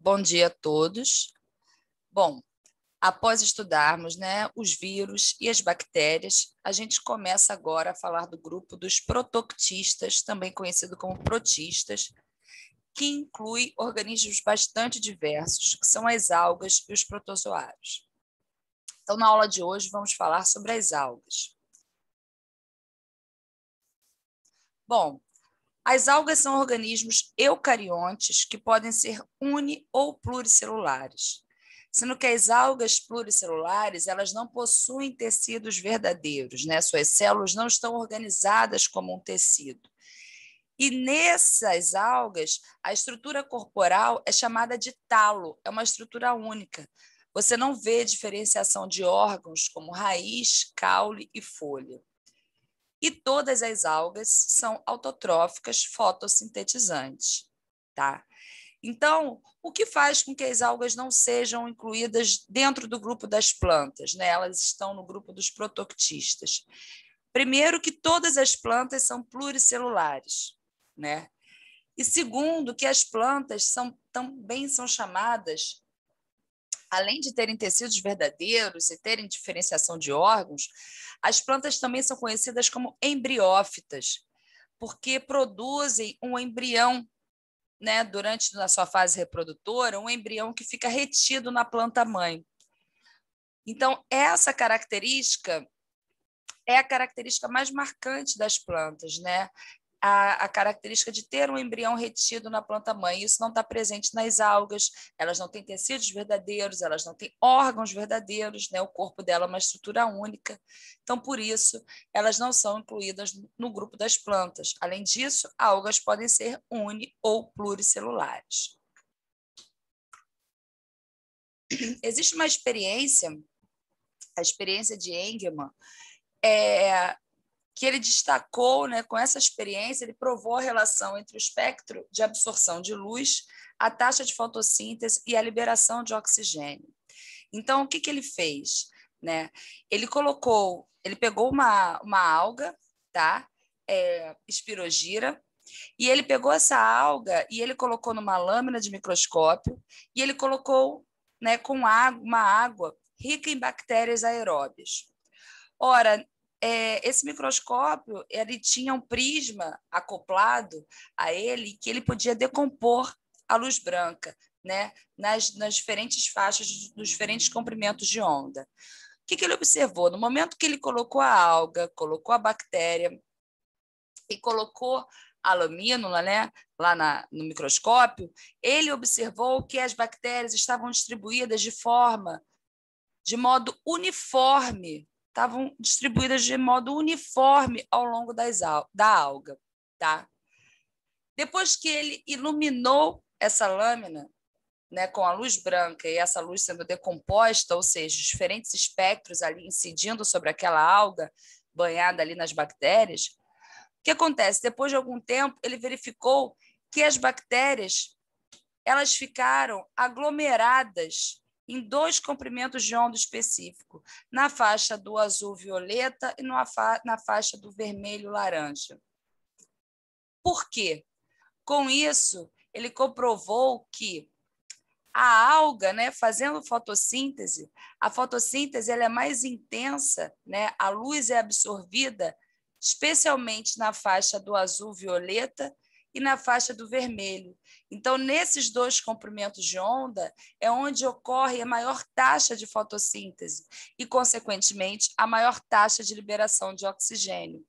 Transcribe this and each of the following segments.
Bom dia a todos. Bom, após estudarmos, os vírus e as bactérias, a gente começa agora a falar do grupo dos protoctistas, também conhecido como protistas, que inclui organismos bastante diversos, que são as algas e os protozoários. Então, na aula de hoje, vamos falar sobre as algas. Bom, as algas são organismos eucariontes que podem ser uni- ou pluricelulares, sendo que as algas pluricelulares elas não possuem tecidos verdadeiros, Suas células não estão organizadas como um tecido. E nessas algas, a estrutura corporal é chamada de talo, é uma estrutura única. Você não vê diferenciação de órgãos como raiz, caule e folha. E todas as algas são autotróficas fotossintetizantes, tá? Então, o que faz com que as algas não sejam incluídas dentro do grupo das plantas, Elas estão no grupo dos protoctistas. Primeiro, que todas as plantas são pluricelulares, E segundo, que as plantas também são chamadas, além de terem tecidos verdadeiros e terem diferenciação de órgãos, as plantas também são conhecidas como embriófitas, porque produzem um embrião, durante a sua fase reprodutora, um embrião que fica retido na planta-mãe. Então, essa característica é a característica mais marcante das plantas, A característica de ter um embrião retido na planta-mãe. Isso não está presente nas algas, elas não têm tecidos verdadeiros, elas não têm órgãos verdadeiros, O corpo dela é uma estrutura única. Então, por isso, elas não são incluídas no grupo das plantas. Além disso, algas podem ser uni- ou pluricelulares. Existe uma experiência, a experiência de Engelmann, que ele destacou, com essa experiência, ele provou a relação entre o espectro de absorção de luz, a taxa de fotossíntese e a liberação de oxigênio. Então, o que ele fez? Ele pegou uma alga, tá? Espirogyra, e ele pegou essa alga e ele colocou numa lâmina de microscópio e ele colocou, com uma água rica em bactérias aeróbias. Ora, esse microscópio ele tinha um prisma acoplado a ele que ele podia decompor a luz branca, nas diferentes faixas dos diferentes comprimentos de onda. O que ele observou? No momento que ele colocou a alga, colocou a bactéria e colocou a lamínula, lá no microscópio, ele observou que as bactérias estavam distribuídas de modo uniforme, estavam distribuídas de modo uniforme ao longo da alga, tá? Depois que ele iluminou essa lâmina, com a luz branca e essa luz sendo decomposta, ou seja, diferentes espectros ali incidindo sobre aquela alga banhada ali nas bactérias, o que acontece? Depois de algum tempo, ele verificou que as bactérias elas ficaram aglomeradas em 2 comprimentos de onda específico, na faixa do azul-violeta e na faixa do vermelho-laranja. Por quê? Com isso, ele comprovou que a alga, fazendo fotossíntese, a fotossíntese ela é mais intensa, a luz é absorvida especialmente na faixa do azul-violeta e na faixa do vermelho. Então, nesses 2 comprimentos de onda é onde ocorre a maior taxa de fotossíntese e, consequentemente, a maior taxa de liberação de oxigênio.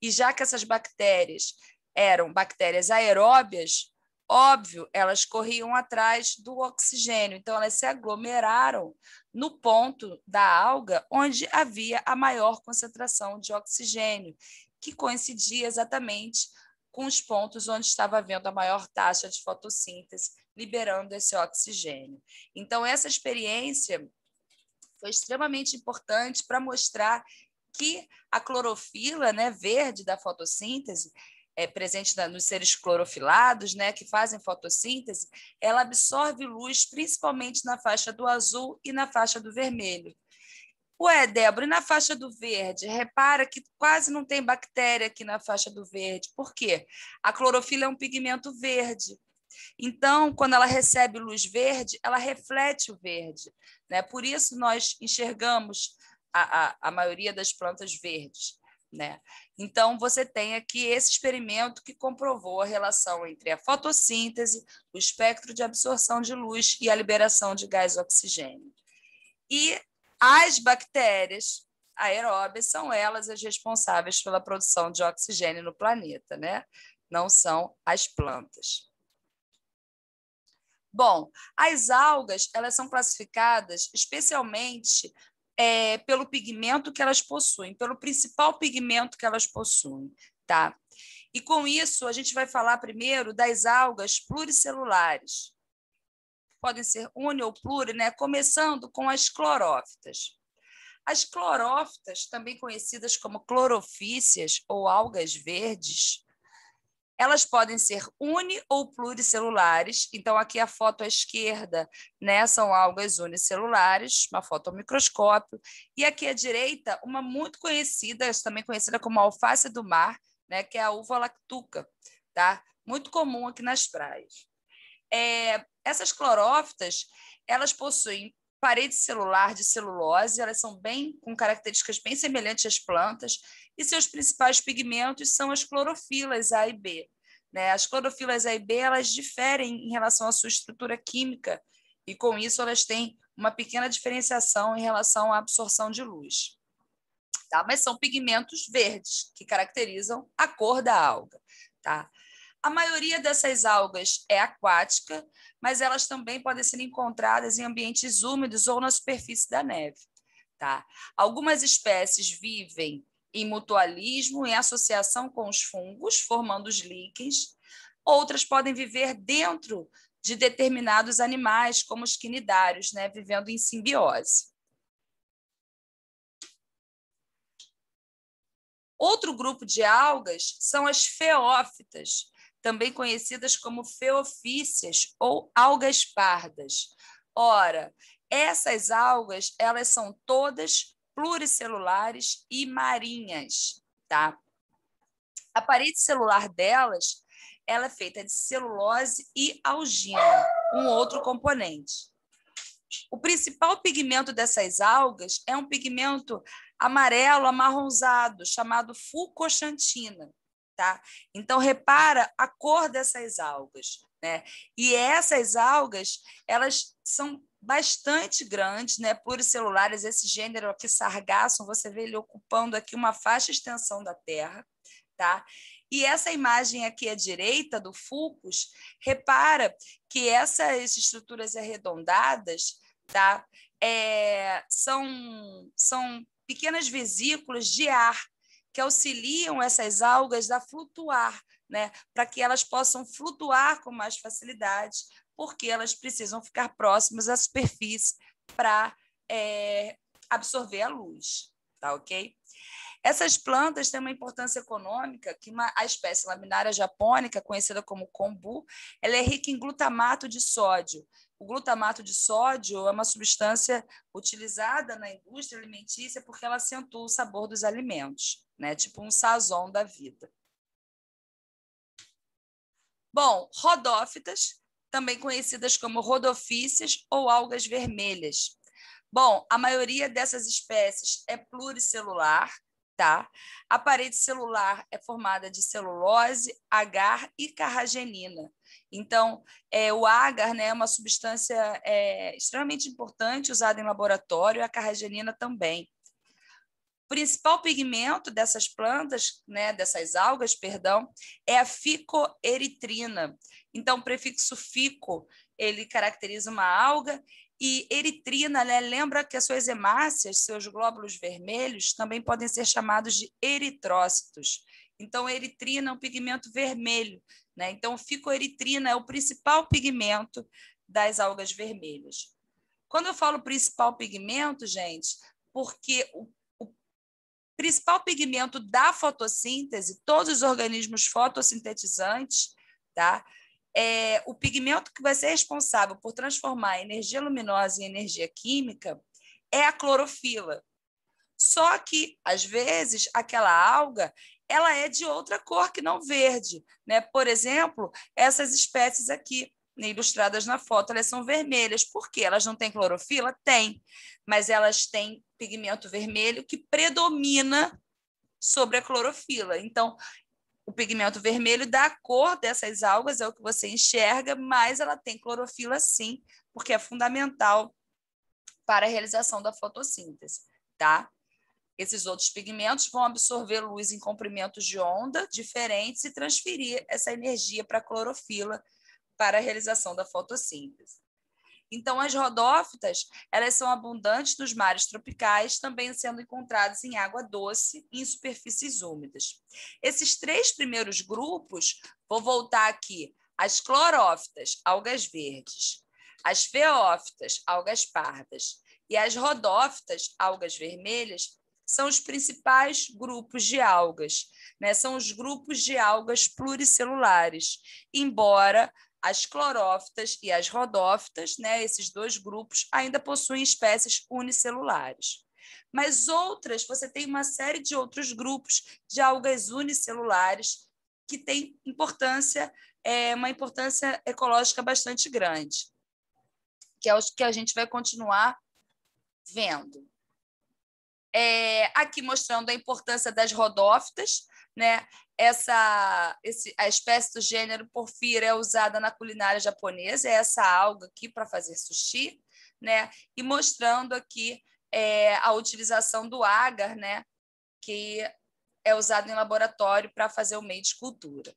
E já que essas bactérias eram bactérias aeróbias, óbvio, elas corriam atrás do oxigênio, então elas se aglomeraram no ponto da alga onde havia a maior concentração de oxigênio, que coincidia exatamente com os pontos onde estava havendo a maior taxa de fotossíntese, liberando esse oxigênio. Então, essa experiência foi extremamente importante para mostrar que a clorofila, verde da fotossíntese, presente nos seres clorofilados, que fazem fotossíntese, ela absorve luz principalmente na faixa do azul e na faixa do vermelho. Ué, Débora, e na faixa do verde? Repara que quase não tem bactéria aqui na faixa do verde. Por quê? A clorofila é um pigmento verde. Então, quando ela recebe luz verde, ela reflete o verde, né? Por isso nós enxergamos a maioria das plantas verdes, né? Então, você tem aqui esse experimento que comprovou a relação entre a fotossíntese, o espectro de absorção de luz e a liberação de gás oxigênio. E as bactérias aeróbias são elas as responsáveis pela produção de oxigênio no planeta, né? Não são as plantas. Bom, as algas, elas são classificadas especialmente pelo pigmento que elas possuem, pelo principal pigmento que elas possuem, tá? E com isso, a gente vai falar primeiro das algas pluricelulares. Podem ser uni ou pluri, né? Começando com as clorófitas. As clorófitas, também conhecidas como clorofícias ou algas verdes, elas podem ser uni ou pluricelulares. Então, aqui a foto à esquerda, né, são algas unicelulares, uma foto ao microscópio. E aqui à direita, uma muito conhecida, também conhecida como alface do mar, né, que é a uva lactuca, tá? Muito comum aqui nas praias. Essas clorófitas, elas possuem parede celular de celulose, elas são com características bem semelhantes às plantas, e seus principais pigmentos são as clorofilas A e B. Né? As clorofilas A e B, elas diferem em relação à sua estrutura química, e com isso elas têm uma pequena diferenciação em relação à absorção de luz. Tá? Mas são pigmentos verdes, que caracterizam a cor da alga. Tá? A maioria dessas algas é aquática, mas elas também podem ser encontradas em ambientes úmidos ou na superfície da neve. Tá? Algumas espécies vivem em mutualismo, em associação com os fungos, formando os líquens. Outras podem viver dentro de determinados animais, como os quinidários, né? Vivendo em simbiose. Outro grupo de algas são as feófitas, também conhecidas como feofícias ou algas pardas. Ora, essas algas, elas são todas pluricelulares e marinhas, tá? A parede celular delas, ela é feita de celulose e algina, um outro componente. O principal pigmento dessas algas é um pigmento amarelo amarronzado, chamado fucoxantina. Tá? Então, repara a cor dessas algas. Né? E essas algas, elas são bastante grandes, né? Pluricelulares, esse gênero aqui, Sargassum, você vê ele ocupando aqui uma faixa extensão da Terra. Tá? E essa imagem aqui à direita do Fucus, repara que essas estruturas arredondadas, tá? São pequenas vesículas de ar que auxiliam essas algas a flutuar, né? Para que elas possam flutuar com mais facilidade, porque elas precisam ficar próximas à superfície para absorver a luz, tá ok? Essas plantas têm uma importância econômica, que a espécie laminária japônica, conhecida como kombu, ela é rica em glutamato de sódio. O glutamato de sódio é uma substância utilizada na indústria alimentícia porque ela acentua o sabor dos alimentos, né? Tipo um sazon da vida. Bom, rodófitas, também conhecidas como rodofícias ou algas vermelhas. Bom, a maioria dessas espécies é pluricelular, tá? A parede celular é formada de celulose, agar e carragenina. Então, o agar, né, é uma substância extremamente importante usada em laboratório, e a carragenina também. O principal pigmento dessas plantas, né, dessas algas, perdão, é a ficoeritrina. Então, o prefixo fico, ele caracteriza uma alga, e eritrina, né, lembra que as suas hemácias, seus glóbulos vermelhos, também podem ser chamados de eritrócitos. Então, eritrina é um pigmento vermelho, né? Então, ficoeritrina é o principal pigmento das algas vermelhas. Quando eu falo principal pigmento, gente, porque o principal pigmento da fotossíntese, todos os organismos fotossintetizantes, tá? O pigmento que vai ser responsável por transformar a energia luminosa em energia química é a clorofila. Só que, às vezes, aquela alga ela é de outra cor que não verde, né? Por exemplo, essas espécies aqui, né, ilustradas na foto, elas são vermelhas. Por quê? Elas não têm clorofila? Tem, mas elas têm pigmento vermelho que predomina sobre a clorofila. Então, o pigmento vermelho dá a cor dessas algas, é o que você enxerga, mas ela tem clorofila sim, porque é fundamental para a realização da fotossíntese, tá? Esses outros pigmentos vão absorver luz em comprimentos de onda diferentes e transferir essa energia para a clorofila para a realização da fotossíntese. Então, as rodófitas, elas são abundantes nos mares tropicais, também sendo encontradas em água doce e em superfícies úmidas. Esses 3 primeiros grupos, vou voltar aqui, as clorófitas, algas verdes, as feófitas, algas pardas, e as rodófitas, algas vermelhas, são os principais grupos de algas, né? São os grupos de algas pluricelulares, embora as clorófitas e as rodófitas, né, esses 2 grupos, ainda possuem espécies unicelulares. Mas outras, você tem uma série de outros grupos de algas unicelulares que têm importância, uma importância ecológica bastante grande, que é os que a gente vai continuar vendo. Aqui mostrando a importância das rodófitas, né? A espécie do gênero Porphyra é usada na culinária japonesa, é essa alga aqui para fazer sushi, né? E mostrando aqui a utilização do agar, né? Que é usado em laboratório para fazer o meio de cultura.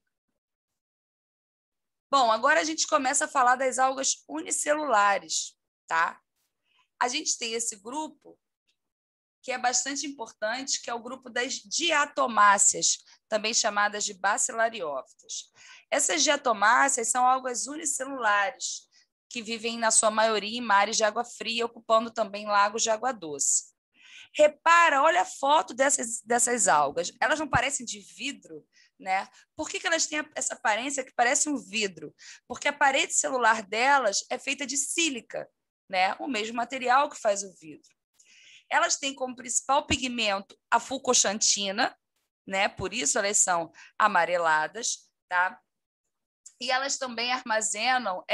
Bom, agora a gente começa a falar das algas unicelulares, tá? A gente tem esse grupo que é bastante importante, que é o grupo das diatomáceas, também chamadas de bacilariófitas. Essas diatomáceas são algas unicelulares, que vivem, na sua maioria, em mares de água fria, ocupando também lagos de água doce. Repara, olha a foto dessas algas. Elas não parecem de vidro, né? Por que elas têm essa aparência que parece um vidro? Porque a parede celular delas é feita de sílica, né? O mesmo material que faz o vidro. Elas têm como principal pigmento a fulcoxantina, né? Por isso elas são amareladas, tá? E elas também armazenam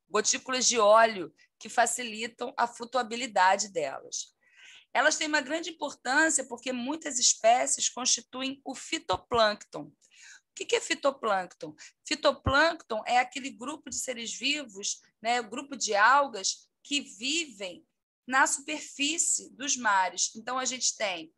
gotículas de óleo que facilitam a flutuabilidade delas. Elas têm uma grande importância porque muitas espécies constituem o fitoplâncton. O que é fitoplâncton? Fitoplâncton é aquele grupo de seres vivos, né? O grupo de algas que vivem na superfície dos mares. Então, a gente tem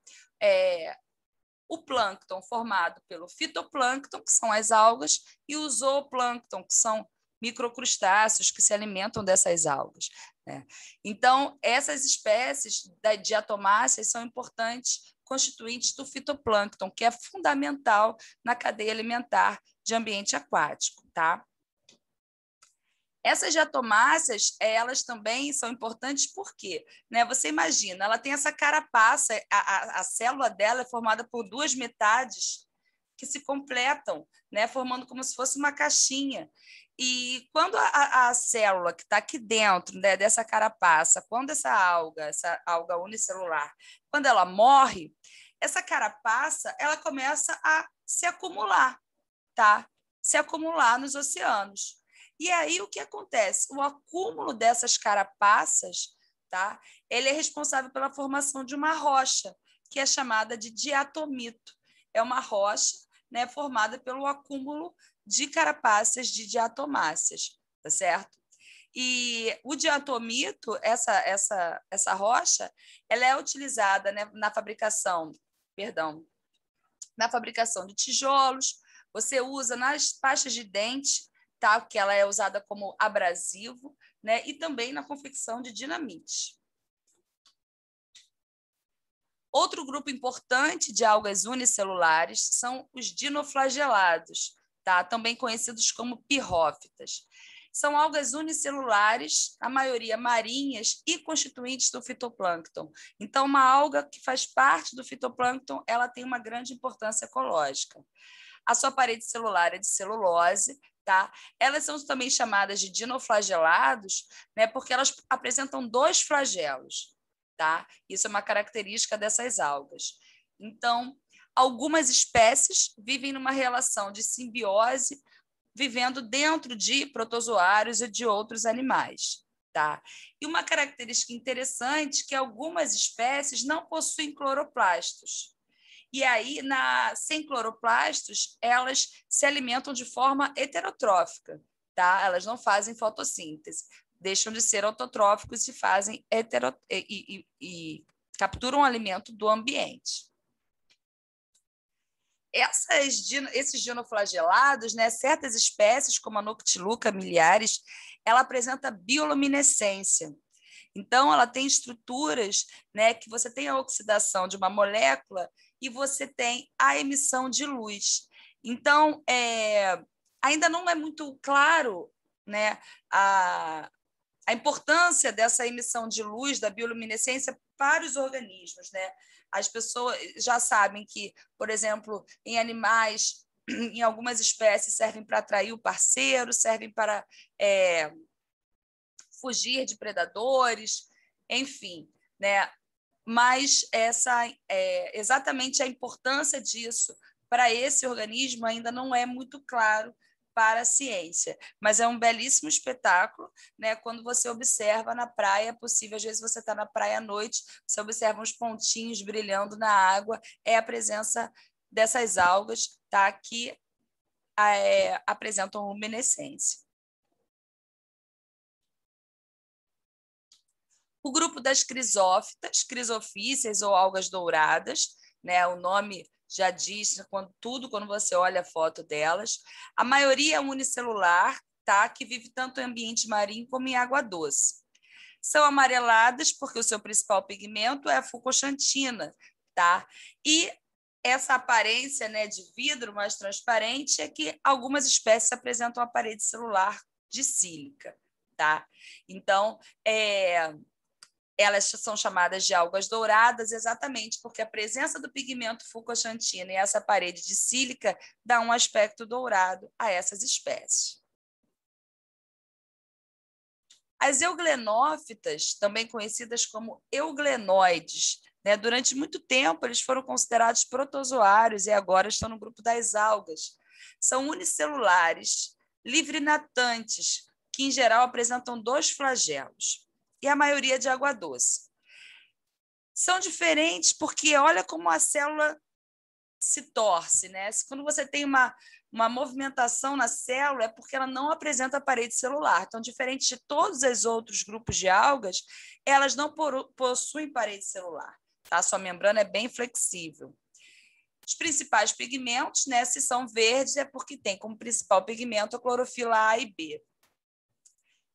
o plâncton formado pelo fitoplâncton, que são as algas, e o zooplâncton, que são microcrustáceos que se alimentam dessas algas, né? Então, essas espécies da diatomáceas são importantes constituintes do fitoplâncton, que é fundamental na cadeia alimentar de ambiente aquático, tá? Essas diatomáceas, elas também são importantes porque, né, você imagina, ela tem essa carapaça, a célula dela é formada por 2 metades que se completam, né, formando como se fosse uma caixinha. E quando a célula que está aqui dentro, né, dessa carapaça, quando essa alga unicelular, quando ela morre, essa carapaça ela começa a se acumular, tá? Se acumular nos oceanos. E aí o que acontece? O acúmulo dessas carapaças, tá? Ele é responsável pela formação de uma rocha, que é chamada de diatomito. É uma rocha, né, formada pelo acúmulo de carapaças de diatomáceas, tá certo? E o diatomito, essa rocha, ela é utilizada, né, na fabricação de tijolos, você usa nas pastas de dente, tá? Que ela é usada como abrasivo, né? E também na confecção de dinamite. Outro grupo importante de algas unicelulares são os dinoflagelados, tá? Também conhecidos como pirrófitas. São algas unicelulares, a maioria marinhas e constituintes do fitoplâncton. Então, uma alga que faz parte do fitoplâncton, ela tem uma grande importância ecológica. A sua parede celular é de celulose, tá? Elas são também chamadas de dinoflagelados, né, porque elas apresentam 2 flagelos, tá? Isso é uma característica dessas algas. Então, algumas espécies vivem numa relação de simbiose, vivendo dentro de protozoários e de outros animais. Tá? E uma característica interessante é que algumas espécies não possuem cloroplastos. E aí, sem cloroplastos, elas se alimentam de forma heterotrófica. Tá? Elas não fazem fotossíntese, deixam de ser autotróficos e fazem e capturam o alimento do ambiente. Esses dinoflagelados, né, certas espécies, como a Noctiluca miliaris, ela apresenta bioluminescência. Então, ela tem estruturas, né, que você tem a oxidação de uma molécula e você tem a emissão de luz. Então, ainda não é muito claro, né, a importância dessa emissão de luz, da bioluminescência, para os organismos. Né? As pessoas já sabem que, por exemplo, em animais, em algumas espécies, servem para atrair o parceiro, servem para fugir de predadores, enfim. Né? Mas exatamente a importância disso para esse organismo ainda não é muito claro para a ciência, mas é um belíssimo espetáculo, né? Quando você observa na praia, é possível, às vezes você está na praia à noite, você observa uns pontinhos brilhando na água, é a presença dessas algas, tá? Que apresentam luminescência. O grupo das crisófitas, crisofíceas ou algas douradas, né? O nome já diz quando você olha a foto delas. A maioria é unicelular, tá? Que vive tanto em ambiente marinho como em água doce. São amareladas porque o seu principal pigmento é a fucoxantina, tá? E essa aparência, né, de vidro mais transparente é que algumas espécies apresentam a parede celular de sílica, tá? Então, elas são chamadas de algas douradas exatamente porque a presença do pigmento fucoxantina e essa parede de sílica dá um aspecto dourado a essas espécies. As euglenófitas, também conhecidas como euglenoides, né? Durante muito tempo eles foram considerados protozoários e agora estão no grupo das algas. São unicelulares, livrinatantes, que em geral apresentam 2 flagelos. E a maioria de água doce. São diferentes porque olha como a célula se torce, né? Quando você tem uma movimentação na célula, é porque ela não apresenta parede celular. Então, diferente de todos os outros grupos de algas, elas não possuem parede celular. Tá? Sua membrana é bem flexível. Os principais pigmentos, né, se são verdes, é porque tem como principal pigmento a clorofila A e B.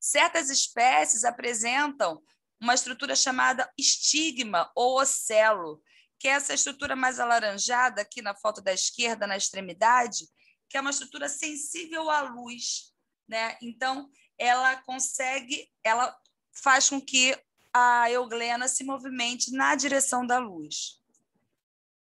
Certas espécies apresentam uma estrutura chamada estigma ou ocelo, que é essa estrutura mais alaranjada aqui na foto da esquerda, na extremidade, que é uma estrutura sensível à luz, né? Então, ela faz com que a euglena se movimente na direção da luz.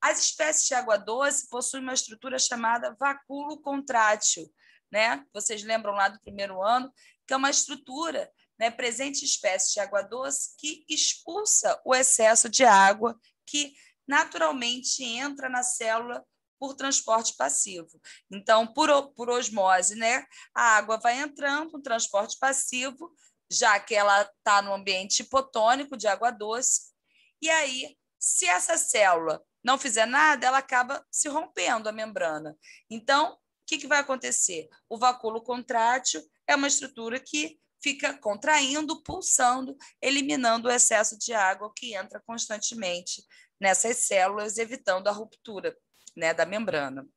As espécies de água doce possuem uma estrutura chamada vacúolo contrátil, né? Vocês lembram lá do primeiro ano, que é uma estrutura, né, presente em espécies de água doce que expulsa o excesso de água que naturalmente entra na célula por transporte passivo. Então, por osmose, né, a água vai entrando no transporte passivo, já que ela está no ambiente hipotônico de água doce, e aí, se essa célula não fizer nada, ela acaba se rompendo a membrana. Então, o que vai acontecer? O vacúolo contrátil é uma estrutura que fica contraindo, pulsando, eliminando o excesso de água que entra constantemente nessas células, evitando a ruptura, né, da membrana.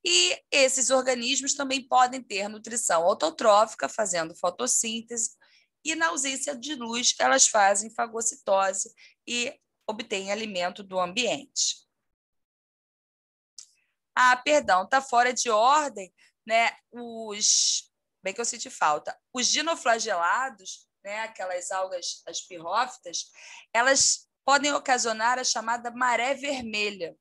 E esses organismos também podem ter nutrição autotrófica, fazendo fotossíntese, e na ausência de luz, elas fazem fagocitose e obtêm alimento do ambiente. Ah, perdão, está fora de ordem, né? Bem que eu senti falta. Os dinoflagelados, né? Aquelas algas, as pirrófitas, elas podem ocasionar a chamada maré vermelha,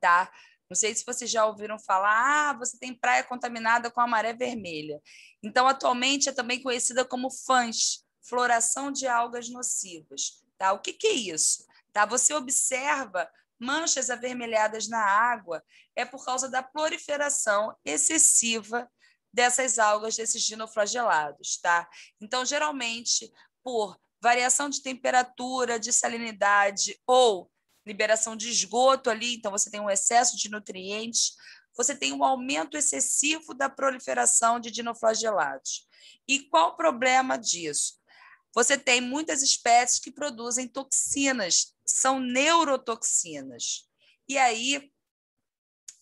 tá? Não sei se vocês já ouviram falar, você tem praia contaminada com a maré vermelha. Então, atualmente é também conhecida como FANS, floração de algas nocivas, tá? O que é isso? Tá? Você observa manchas avermelhadas na água, é por causa da proliferação excessiva dessas algas, desses dinoflagelados, tá? Então, geralmente, por variação de temperatura, de salinidade ou liberação de esgoto ali, então você tem um excesso de nutrientes, você tem um aumento excessivo da proliferação de dinoflagelados. E qual o problema disso? Você tem muitas espécies que produzem toxinas, são neurotoxinas. E aí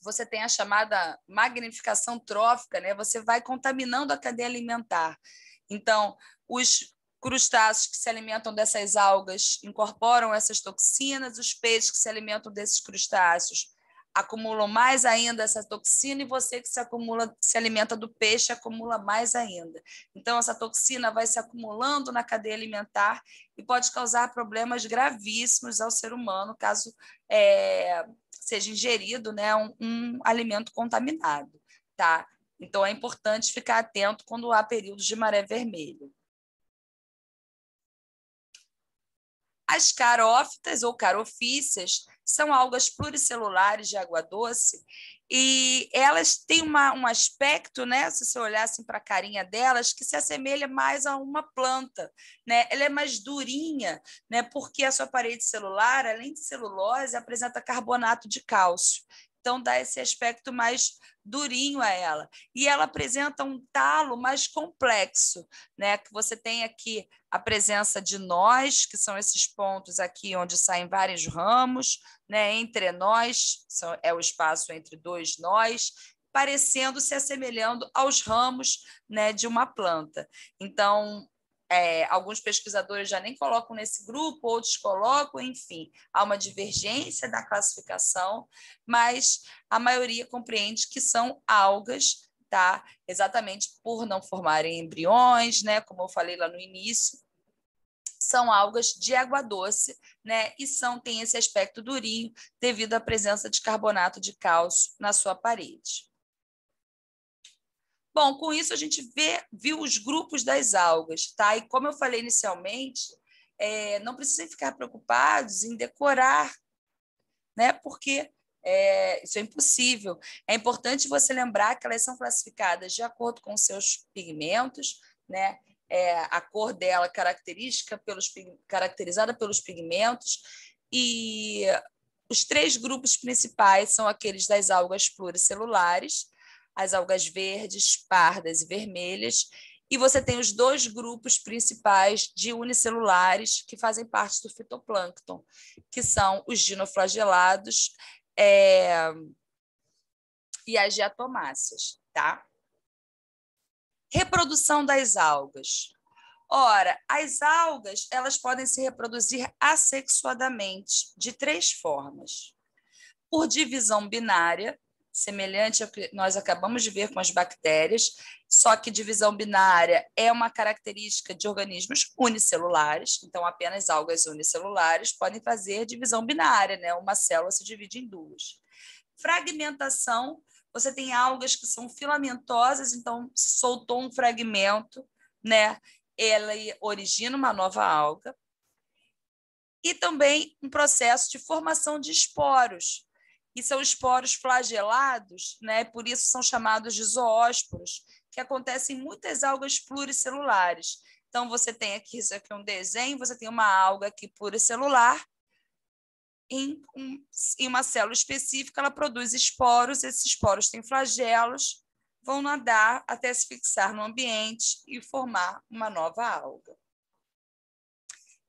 você tem a chamada magnificação trófica, né? Você vai contaminando a cadeia alimentar. Então, os crustáceos que se alimentam dessas algas incorporam essas toxinas, os peixes que se alimentam desses crustáceos acumulam mais ainda essa toxina e você que se alimenta do peixe acumula mais ainda. Então, essa toxina vai se acumulando na cadeia alimentar e pode causar problemas gravíssimos ao ser humano, caso seja ingerido, né, um alimento contaminado, tá? Então, é importante ficar atento quando há períodos de maré vermelha. As carófitas ou carofíceas são algas pluricelulares de água doce e elas têm um aspecto, né, se você olhar assim para a carinha delas, que se assemelha mais a uma planta, né? Ela é mais durinha, né, porque a sua parede celular, além de celulose, apresenta carbonato de cálcio. Então, dá esse aspecto mais durinho a ela. E ela apresenta um talo mais complexo, né? Que você tem aqui a presença de nós, que são esses pontos aqui onde saem vários ramos, né? Entre nós, é o espaço entre dois nós, parecendo se assemelhando aos ramos, né, de uma planta. Então, alguns pesquisadores já nem colocam nesse grupo, outros colocam, enfim, há uma divergência da classificação, mas a maioria compreende que são algas, tá? Exatamente por não formarem embriões, né? Como eu falei lá no início, são algas de água doce, né? E têm esse aspecto durinho devido à presença de carbonato de cálcio na sua parede. Bom, com isso a gente viu os grupos das algas, tá? E como eu falei inicialmente, não precisem ficar preocupados em decorar, né? Porque isso é impossível. É importante você lembrar que elas são classificadas de acordo com seus pigmentos, né? A cor dela caracterizada pelos pigmentos, e os 3 grupos principais são aqueles das algas pluricelulares, as algas verdes, pardas e vermelhas, e você tem os 2 grupos principais de unicelulares que fazem parte do fitoplâncton, que são os dinoflagelados e as diatomáceas, tá? Reprodução das algas. Ora, as algas elas podem se reproduzir assexuadamente de 3 formas. Por divisão binária, semelhante ao que nós acabamos de ver com as bactérias, só que divisão binária é uma característica de organismos unicelulares, então apenas algas unicelulares podem fazer divisão binária, né? Uma célula se divide em 2. Fragmentação, você tem algas que são filamentosas, então soltou um fragmento, né? Ela origina uma nova alga. E também um processo de formação de esporos, e são esporos flagelados, né? Por isso são chamados de zoósporos, que acontecem em muitas algas pluricelulares. Então, você tem aqui, isso aqui é um desenho, você tem uma alga aqui pluricelular, em uma célula específica, ela produz esporos, esses esporos têm flagelos, vão nadar até se fixar no ambiente e formar uma nova alga.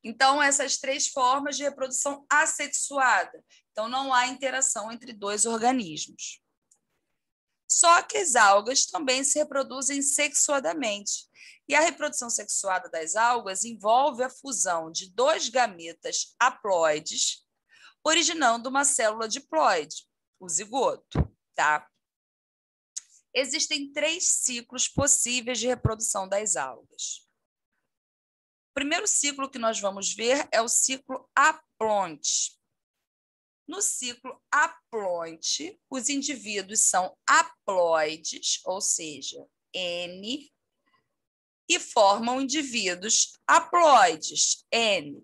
Então, essas 3 formas de reprodução assexuada. Então, não há interação entre 2 organismos. Só que as algas também se reproduzem sexuadamente. E a reprodução sexuada das algas envolve a fusão de 2 gametas haploides, originando uma célula diploide, o zigoto, tá? Existem 3 ciclos possíveis de reprodução das algas. O primeiro ciclo que nós vamos ver é o ciclo haplonte. No ciclo haplonte, os indivíduos são haploides, ou seja, N, e formam indivíduos haploides, N.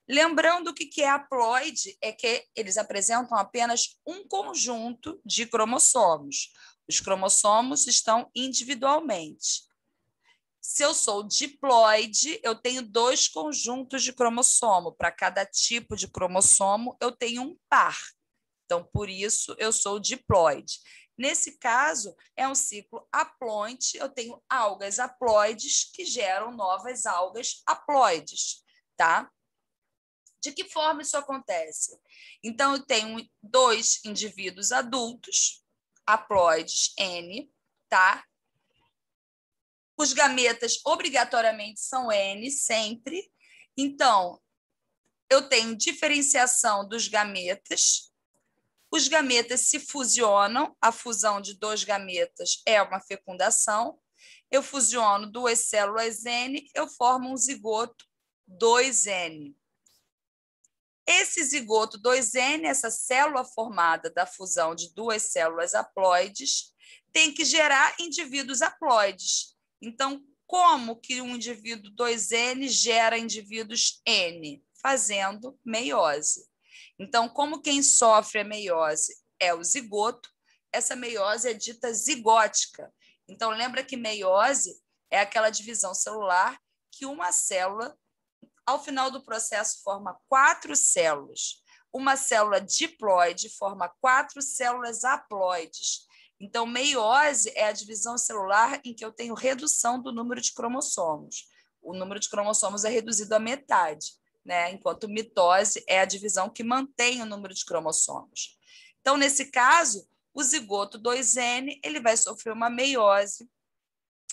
Lembrando que é haploide, é que eles apresentam apenas um conjunto de cromossomos. Os cromossomos estão individualmente. Se eu sou diploide, eu tenho 2 conjuntos de cromossomo. Para cada tipo de cromossomo, eu tenho um par. Então, por isso, eu sou diploide. Nesse caso, é um ciclo haploide. Eu tenho algas haploides que geram novas algas haploides, tá? De que forma isso acontece? Então, eu tenho 2 indivíduos adultos, haploides N, tá? Os gametas obrigatoriamente são N, sempre. Então, eu tenho diferenciação dos gametas. Os gametas se fusionam. A fusão de 2 gametas é uma fecundação. Eu fusiono 2 células N, eu formo um zigoto 2N. Esse zigoto 2N, essa célula formada da fusão de 2 células haploides, tem que gerar indivíduos haploides. Então, como que um indivíduo 2N gera indivíduos N? Fazendo meiose. Então, como quem sofre a meiose é o zigoto, essa meiose é dita zigótica. Então, lembra que meiose é aquela divisão celular que uma célula, ao final do processo, forma 4 células. Uma célula diploide forma 4 células haploides. Então, meiose é a divisão celular em que eu tenho redução do número de cromossomos. O número de cromossomos é reduzido à metade, né? Enquanto mitose é a divisão que mantém o número de cromossomos. Então, nesse caso, o zigoto 2N ele vai sofrer uma meiose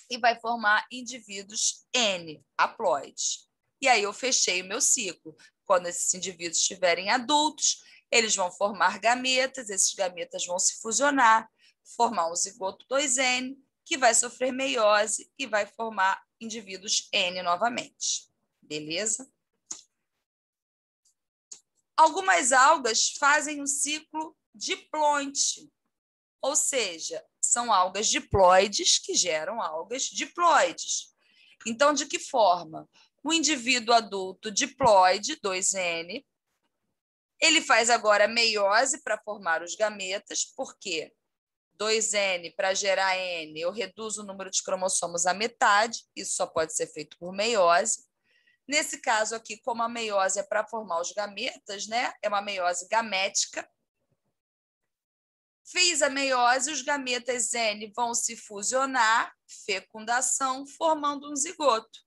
e vai formar indivíduos N, haploides. E aí eu fechei o meu ciclo. Quando esses indivíduos estiverem adultos, eles vão formar gametas, esses gametas vão se fusionar, formar um zigoto 2N, que vai sofrer meiose e vai formar indivíduos N novamente. Beleza? Algumas algas fazem o ciclo diploide, ou seja, são algas diploides que geram algas diploides. Então, de que forma? O indivíduo adulto diploide, 2N, ele faz agora meiose para formar os gametas, porque 2N para gerar N, eu reduzo o número de cromossomos à metade, isso só pode ser feito por meiose. Nesse caso aqui, como a meiose é para formar os gametas, né? É uma meiose gamética. Fiz a meiose, os gametas N vão se fusionar, fecundação, formando um zigoto.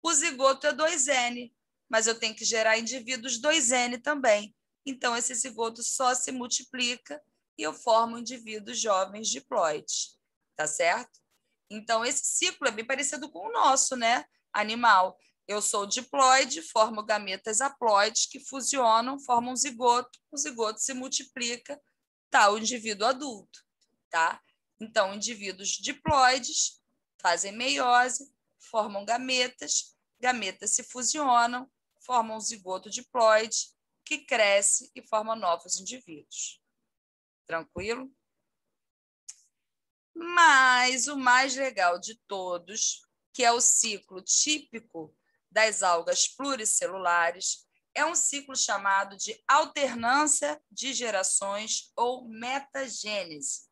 O zigoto é 2N, mas eu tenho que gerar indivíduos 2N também. Então, esse zigoto só se multiplica e eu formo indivíduos jovens diploides. Tá certo? Então, esse ciclo é bem parecido com o nosso, né? Animal. Eu sou diploide, formo gametas haploides que fusionam, formam um zigoto, o zigoto se multiplica, tá, o indivíduo adulto, tá? Então, indivíduos diploides fazem meiose, formam gametas, gametas se fusionam, formam um zigoto diploide, que cresce e forma novos indivíduos. Tranquilo? Mas o mais legal de todos, que é o ciclo típico das algas pluricelulares, é um ciclo chamado de alternância de gerações ou metagênese,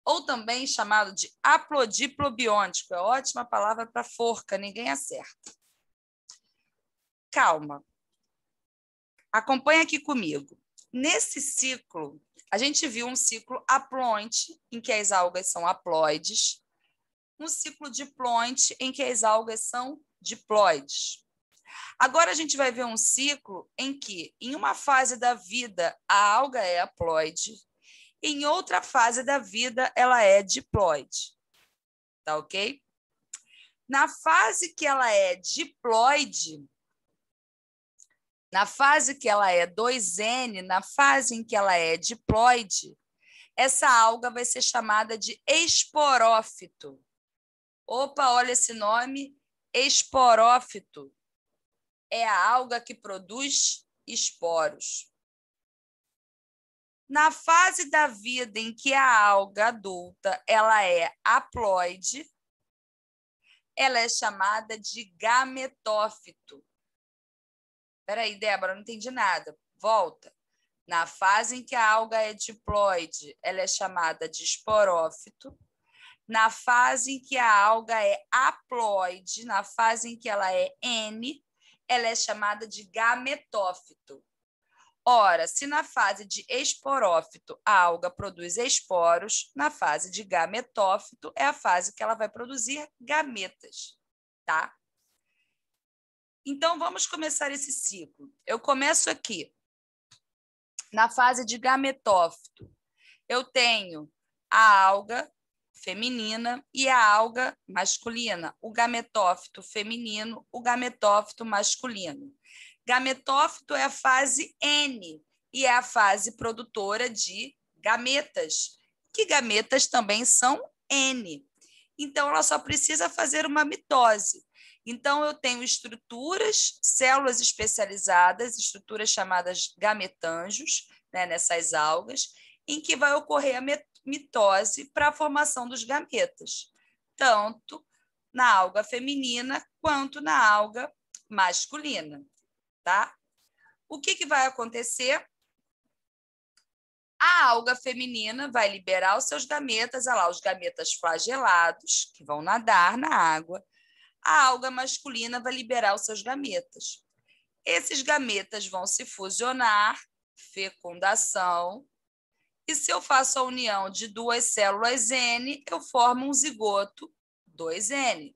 ou também chamado de haplodiplobiôntico. É ótima palavra para forca, ninguém acerta. Calma. Acompanha aqui comigo. Nesse ciclo, a gente viu um ciclo haploide, em que as algas são haploides, um ciclo diploide, em que as algas são diploides. Agora a gente vai ver um ciclo em que, em uma fase da vida, a alga é haploide, em outra fase da vida, ela é diploide. Tá ok? Na fase que ela é diploide, na fase que ela é 2N, na fase em que ela é diploide, essa alga vai ser chamada de esporófito. Opa, olha esse nome, esporófito. É a alga que produz esporos. Na fase da vida em que a alga adulta ela é haploide, ela é chamada de gametófito. Peraí, Débora, não entendi nada. Volta. Na fase em que a alga é diploide, ela é chamada de esporófito. Na fase em que a alga é haploide, na fase em que ela é N, ela é chamada de gametófito. Ora, se na fase de esporófito a alga produz esporos, na fase de gametófito é a fase que ela vai produzir gametas, tá? Então, vamos começar esse ciclo. Eu começo aqui. Na fase de gametófito, eu tenho a alga feminina e a alga masculina, o gametófito feminino, o gametófito masculino. Gametófito é a fase N e é a fase produtora de gametas, que gametas também são N. Então, ela só precisa fazer uma mitose. Então, eu tenho estruturas, células especializadas, estruturas chamadas gametanjos, né, nessas algas, em que vai ocorrer a mitose para a formação dos gametas, tanto na alga feminina quanto na alga masculina. Tá? O que vai acontecer? A alga feminina vai liberar os seus gametas, olha lá, os gametas flagelados, que vão nadar na água. A alga masculina vai liberar os seus gametas. Esses gametas vão se fusionar, fecundação, e se eu faço a união de duas células N, eu formo um zigoto 2N.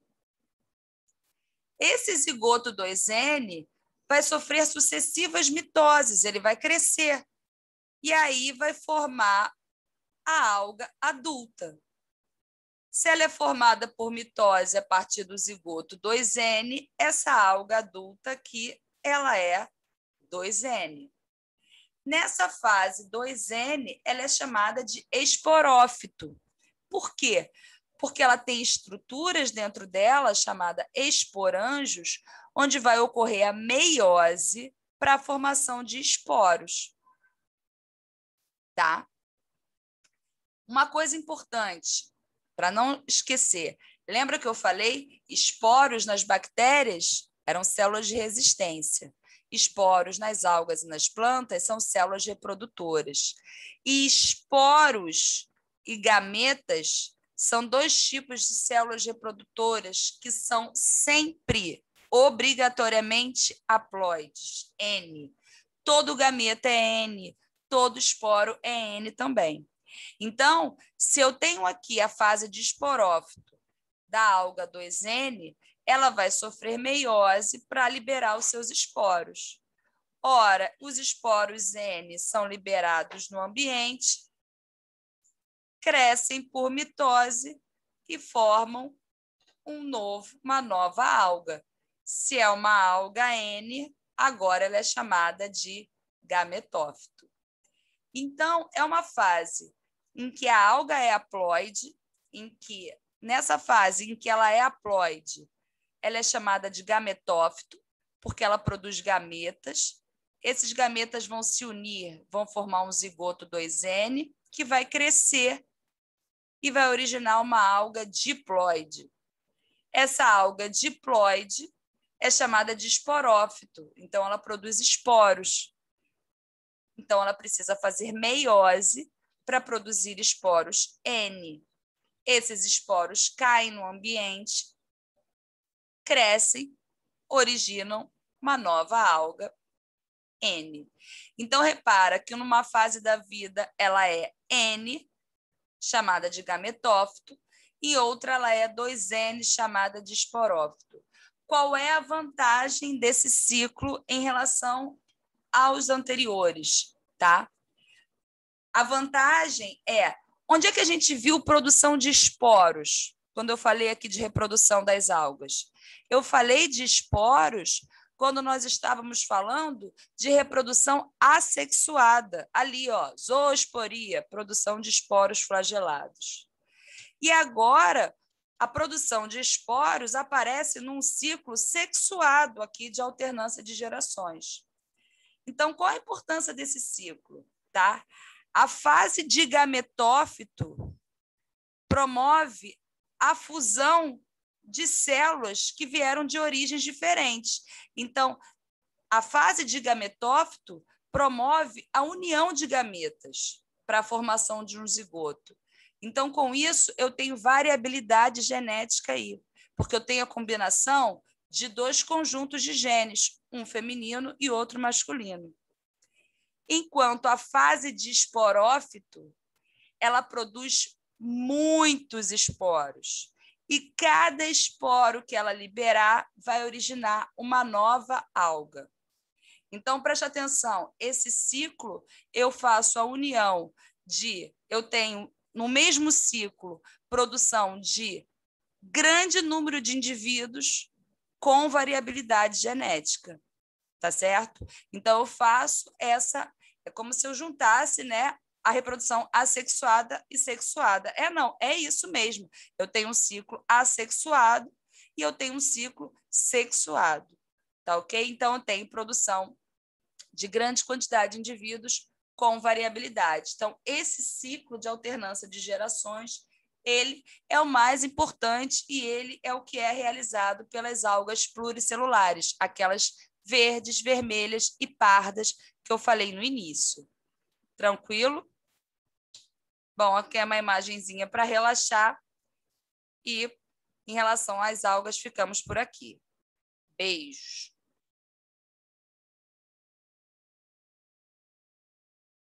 Esse zigoto 2N vai sofrer sucessivas mitoses, ele vai crescer. E aí vai formar a alga adulta. Se ela é formada por mitose a partir do zigoto 2N, essa alga adulta aqui, ela é 2N. Nessa fase 2N, ela é chamada de esporófito. Por quê? Porque ela tem estruturas dentro dela, chamada esporângios, onde vai ocorrer a meiose para a formação de esporos. Tá? Uma coisa importante, para não esquecer, lembra que eu falei? Esporos nas bactérias eram células de resistência. Esporos nas algas e nas plantas são células reprodutoras. E esporos e gametas são dois tipos de células reprodutoras que são sempre, obrigatoriamente, haploides, N. Todo gameta é N, todo esporo é N também. Então, se eu tenho aqui a fase de esporófito da alga 2N, ela vai sofrer meiose para liberar os seus esporos. Ora, os esporos N são liberados no ambiente, crescem por mitose e formam uma nova alga. Se é uma alga N, agora ela é chamada de gametófito. Então, é uma fase em que a alga é haploide, nessa fase em que ela é haploide, ela é chamada de gametófito, porque ela produz gametas. Esses gametas vão se unir, vão formar um zigoto 2N, que vai crescer e vai originar uma alga diploide. Essa alga diploide é chamada de esporófito, então ela produz esporos. Então, ela precisa fazer meiose para produzir esporos N. Esses esporos caem no ambiente, crescem, originam uma nova alga N. Então, repara que numa fase da vida ela é N, chamada de gametófito, e outra ela é 2N, chamada de esporófito. Qual é a vantagem desse ciclo em relação aos anteriores, tá? A vantagem é, onde é que a gente viu produção de esporos? Quando eu falei aqui de reprodução das algas. Eu falei de esporos quando nós estávamos falando de reprodução assexuada. Ali, ó, zoosporia, produção de esporos flagelados. E agora, a produção de esporos aparece num ciclo sexuado aqui de alternância de gerações. Então, qual a importância desse ciclo? Tá? A fase de gametófito promove a fusão de células que vieram de origens diferentes. Então, A fase de gametófito promove a união de gametas para a formação de um zigoto. Então, com isso, eu tenho variabilidade genética aí, porque eu tenho a combinação de dois conjuntos de genes, um feminino e outro masculino. Enquanto a fase de esporófito, ela produz muitos esporos. E cada esporo que ela liberar vai originar uma nova alga. Então, preste atenção, esse ciclo eu faço a união eu tenho no mesmo ciclo produção de grande número de indivíduos com variabilidade genética, tá certo? Então, eu faço é como se eu juntasse, né, a reprodução assexuada e sexuada. Não, é isso mesmo. Eu tenho um ciclo assexuado e eu tenho um ciclo sexuado, tá ok? Então, eu tenho produção de grande quantidade de indivíduos com variabilidade. Então, esse ciclo de alternância de gerações, ele é o mais importante e ele é o que é realizado pelas algas pluricelulares, aquelas verdes, vermelhas e pardas que eu falei no início. Tranquilo? Bom, aqui é uma imagenzinha para relaxar e, em relação às algas, ficamos por aqui. Beijos!